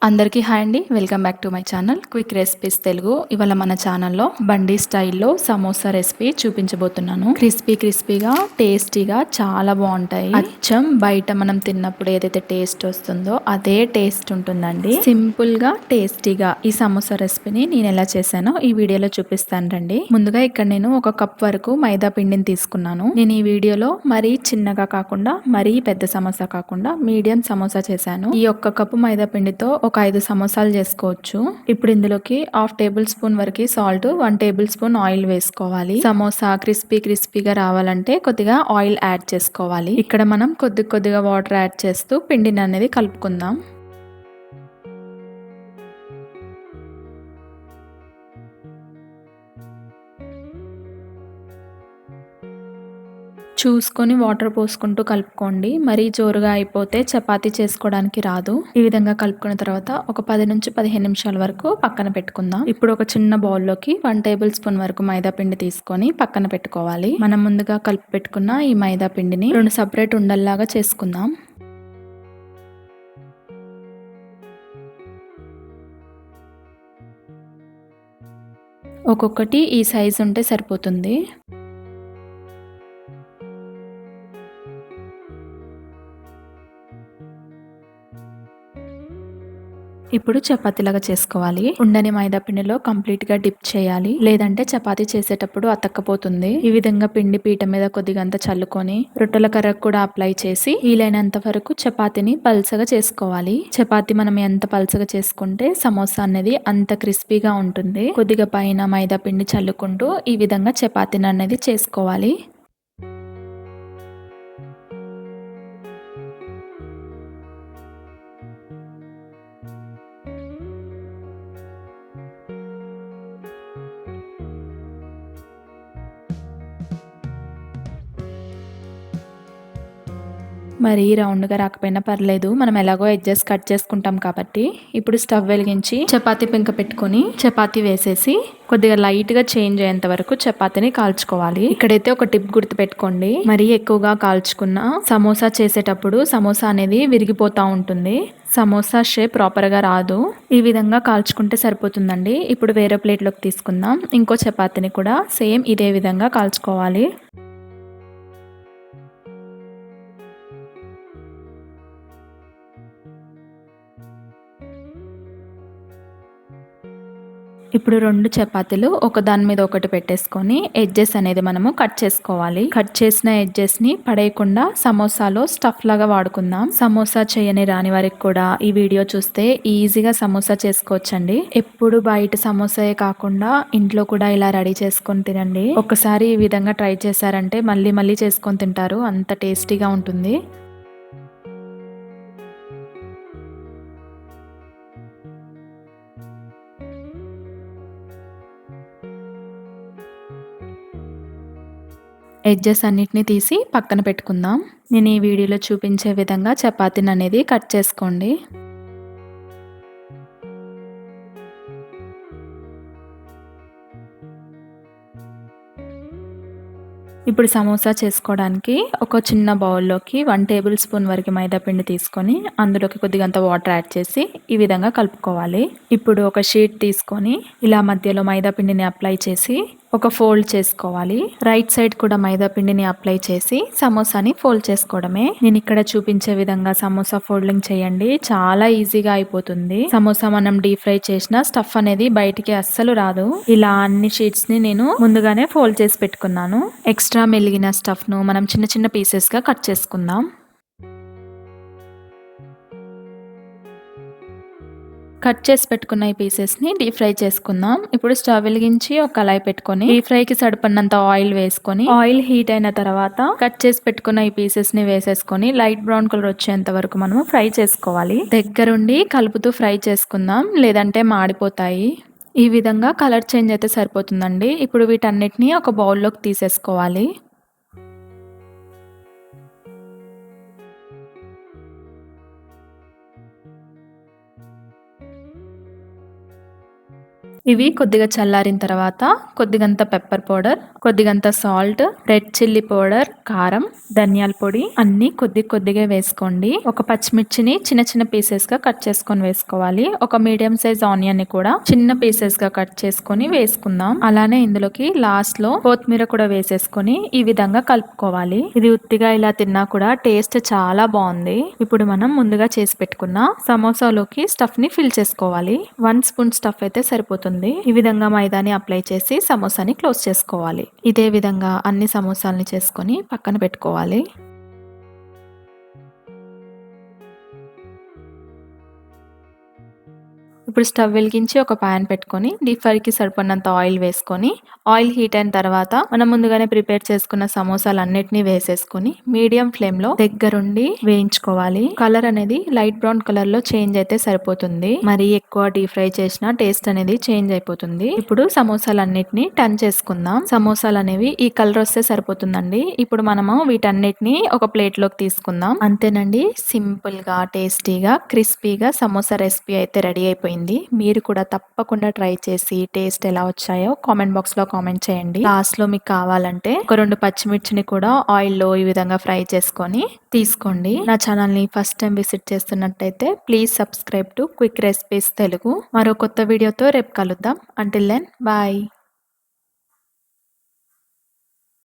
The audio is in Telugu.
అందరికీ హాయ్ అండి. Welcome back to my channel quick recipes Telugu. ఇవాళ మన ఛానల్లో బండి స్టైల్లో సమోసా రెసిపీ చూపించబోతున్నాను. క్రిస్పీగా టేస్టీగా చాలా బాగుంటాయి. అచ్చం బయట మనం తిన్నప్పుడు ఏదైతే టేస్ట్ వస్తుందో అదే టేస్ట్ ఉంటుందండి. సింపుల్ గా టేస్టీగా ఈ సమోసా రెసిపీని నేను ఎలా చేశానో ఈ వీడియోలో చూపిస్తాను రండి. ముందుగా ఇక్కడ నేను 1 కప్ వరకు మైదా పిండిని తీసుకున్నాను. నేను ఈ వీడియోలో మరీ చిన్నగా కాకుండా మరీ పెద్ద సమోసా కాకుండా మీడియం సమోసా చేశాను. ఈ 1 కప్పు మైదా పిండితో ఒక 5 సమోసాలు చేసుకోవచ్చు. ఇప్పుడు ఇందులోకి 1/2 టేబుల్ స్పూన్ వరకు సాల్ట్, 1 టేబుల్ స్పూన్ ఆయిల్ వేసుకోవాలి. సమోసా క్రిస్పీగా రావాలంటే కొద్దిగా ఆయిల్ యాడ్ చేసుకోవాలి. ఇక్కడ మనం కొద్దిగా వాటర్ యాడ్ చేస్తూ పిండిని అనేది కలుపుకుందాం. చూసుకొని వాటర్ పోసుకుంటూ కలుపుకోండి. మరీ జోరుగా అయిపోతే చపాతీ చేసుకోవడానికి రాదు. ఈ విధంగా కలుపుకున్న తర్వాత ఒక 10 నుంచి 15 నిమిషాల వరకు పక్కన పెట్టుకుందాం. ఇప్పుడు ఒక చిన్న బౌల్లోకి 1 టేబుల్ స్పూన్ వరకు మైదా పిండి తీసుకొని పక్కన పెట్టుకోవాలి. మనం ముందుగా కలిపి పెట్టుకున్న ఈ మైదా పిండిని 2 సపరేట్ ఉండల్లాగా చేసుకుందాం. ఒక్కొక్కటి ఈ సైజు ఉంటే సరిపోతుంది. ఇప్పుడు చపాతీలాగా చేసుకోవాలి. ఉండని మైదా పిండిలో కంప్లీట్ గా డిప్ చేయాలి, లేదంటే చపాతీ చేసేటప్పుడు అతక్కపోతుంది. ఈ విధంగా పిండి పీట మీద కొద్దిగా అంతా చల్లుకొని రొట్టెల కర్రకు కూడా అప్లై చేసి వీలైనంత వరకు చపాతీని పల్చగా చేసుకోవాలి. చపాతీ మనం ఎంత పల్చగా చేసుకుంటే సమోసా అనేది అంత క్రిస్పీగా ఉంటుంది. కొద్దిగా పైన మైదా పిండి చల్లుకుంటూ ఈ విధంగా చపాతీని అనేది చేసుకోవాలి. మరి రౌండ్గా రాకపోయినా పర్లేదు, మనం ఎలాగో ఎడ్జెస్ కట్ చేసుకుంటాం కాబట్టి. ఇప్పుడు స్టవ్ వెలిగించి చపాతీ పెంక పెట్టుకొని చపాతీ వేసేసి కొద్దిగా లైట్ గా చేంజ్ అయ్యేంత వరకు చపాతీని కాల్చుకోవాలి. ఇక్కడైతే ఒక టిప్ గుర్తు పెట్టుకోండి, మరీ ఎక్కువగా కాల్చుకున్న సమోసా చేసేటప్పుడు సమోసా అనేది విరిగిపోతా ఉంటుంది. సమోసా షేప్ ప్రాపర్ గా రాదు. ఈ విధంగా కాల్చుకుంటే సరిపోతుందండి. ఇప్పుడు వేరే ప్లేట్లోకి తీసుకుందాం. ఇంకో చపాతీని కూడా సేమ్ ఇదే విధంగా కాల్చుకోవాలి. ఇప్పుడు 2 చపాతీలు ఒక దాని మీద ఒకటి పెట్టేసుకొని ఎడ్జెస్ అనేది మనము కట్ చేసుకోవాలి. కట్ చేసిన ఎడ్జెస్ ని పడేయకుండా సమోసాలో స్టఫ్ లాగా వాడుకుందాం. సమోసా చేయని రాని వారికి కూడా ఈ వీడియో చూస్తే ఈజీగా సమోసా చేసుకోవచ్చండి. ఎప్పుడు బయట సమోసాయే కాకుండా ఇంట్లో కూడా ఇలా రెడీ చేసుకొని తినండి. ఒకసారి ఈ విధంగా ట్రై చేశారంటే మళ్ళీ చేసుకొని తింటారు. అంత టేస్టీగా ఉంటుంది. ఎడ్జెస్ అన్నిటిని తీసి పక్కన పెట్టుకుందాం. నేను ఈ వీడియోలో చూపించే విధంగా చపాతీని అనేది కట్ చేసుకోండి. ఇప్పుడు సమోసా చేసుకోవడానికి ఒక చిన్న బౌల్లోకి 1 టేబుల్ స్పూన్ వరకు మైదా పిండి తీసుకొని అందులోకి కొద్దిగంత వాటర్ యాడ్ చేసి ఈ విధంగా కలుపుకోవాలి. ఇప్పుడు ఒక షీట్ తీసుకొని ఇలా మధ్యలో మైదా పిండిని అప్లై చేసి ఒక ఫోల్డ్ చేసుకోవాలి. రైట్ సైడ్ కూడా మైదా పిండిని అప్లై చేసి సమోసాని ఫోల్డ్ చేసుకోవడమే. నేను ఇక్కడ చూపించే విధంగా సమోసా ఫోల్డింగ్ చేయండి, చాలా ఈజీగా అయిపోతుంది. సమోసా మనం డీప్ ఫ్రై చేసిన స్టఫ్ అనేది బయటికి అస్సలు రాదు. ఇలా అన్ని షీట్స్ ని నేను ముందుగానే ఫోల్డ్ చేసి పెట్టుకున్నాను. ఎక్స్ట్రా మెలిగిన స్టఫ్ ను మనం చిన్న పీసెస్ గా కట్ చేసుకుందాం. కట్ చేసి పెట్టుకున్న ఈ పీసెస్ ని డీప్ ఫ్రై చేసుకుందాం. ఇప్పుడు స్టవ్ వెలిగించి ఒక కళాయి పెట్టుకొని డీప్ ఫ్రై కి సరిపడినంత ఆయిల్ వేసుకొని ఆయిల్ హీట్ అయిన తర్వాత కట్ చేసి పెట్టుకున్న ఈ పీసెస్ ని వేసేసుకొని లైట్ బ్రౌన్ కలర్ వచ్చేంత వరకు మనం ఫ్రై చేసుకోవాలి. దగ్గరుండి కలుపుతూ ఫ్రై చేసుకుందాం, లేదంటే మాడిపోతాయి. ఈ విధంగా కలర్ చేంజ్ అయితే సరిపోతుందండి. ఇప్పుడు వీటన్నిటిని ఒక బౌల్లోకి తీసేసుకోవాలి. ఇవి కొద్దిగా చల్లారిన తర్వాత కొద్దిగంత పెప్పర్ పౌడర్, కొద్దిగంత సాల్ట్, రెడ్ చిల్లీ పౌడర్, కారం, ధనియాల పొడి అన్ని కొద్దిగా వేసుకోండి. ఒక పచ్చిమిర్చిని చిన్న చిన్న పీసెస్ గా కట్ చేసుకొని వేసుకోవాలి. ఒక మీడియం సైజ్ ఆనియన్ ని కూడా చిన్న పీసెస్ గా కట్ చేసుకొని వేసుకుందాం. అలానే ఇందులోకి లాస్ట్ లో కొత్తిమీర కూడా వేసేసుకొని ఈ విధంగా కలుపుకోవాలి. ఇది ఉత్తిగా ఇలా తిన్నా కూడా టేస్ట్ చాలా బాగుంది. ఇప్పుడు మనం ముందుగా చేసి పెట్టుకున్న సమోసాలోకి స్టఫ్ ని ఫిల్ చేసుకోవాలి. 1 స్పూన్ స్టఫ్ అయితే సరిపోతుంది. ఈ విధంగా మైదాని అప్లై చేసి సమోసాని క్లోజ్ చేసుకోవాలి. ఇదే విధంగా అన్ని సమోసాలని చేసుకొని పక్కన పెట్టుకోవాలి. ఇప్పుడు స్టవ్ వెలిగించి ఒక పాన్ పెట్టుకొని డీప్ ఫ్రై కి సరిపడినంత ఆయిల్ వేసుకొని ఆయిల్ హీట్ అయిన తర్వాత మనం ముందుగానే ప్రిపేర్ చేసుకున్న సమోసాలన్నిటిని వేసేసుకొని మీడియం ఫ్లేమ్ లో దగ్గరుండి వేయించుకోవాలి. కలర్ అనేది లైట్ బ్రౌన్ కలర్ లో చేంజ్ అయితే సరిపోతుంది. మరి ఎక్కువ డీప్ ఫ్రై చేసిన టేస్ట్ అనేది చేంజ్ అయిపోతుంది. ఇప్పుడు సమోసాలన్నిటిని టర్న్ చేసుకుందాం. సమోసాలు అనేవి ఈ కలర్ వస్తే సరిపోతుందండి. ఇప్పుడు మనము వీటన్నిటిని ఒక ప్లేట్ లోకి తీసుకుందాం. అంతేనండి, సింపుల్ గా టేస్టీగా క్రిస్పీగా సమోసా రెసిపీ అయితే రెడీ అయిపోయింది. మీరు కూడా తప్పకుండా ట్రై చేసి టేస్ట్ ఎలా వచ్చాయో కామెంట్ బాక్స్ లో కామెంట్ చేయండి. లాస్ట్ లో మీకు కావాలంటే ఒక 2 పచ్చిమిర్చిని కూడా ఆయిల్ లో ఈ విధంగా ఫ్రై చేసుకొని తీసుకోండి. నా ఛానల్ ని ఫస్ట్ టైం విజిట్ చేస్తున్నట్టయితే please subscribe to quick recipes Telugu. మరో కొత్త వీడియోతో రేపు కలుద్దాం. Until then bye.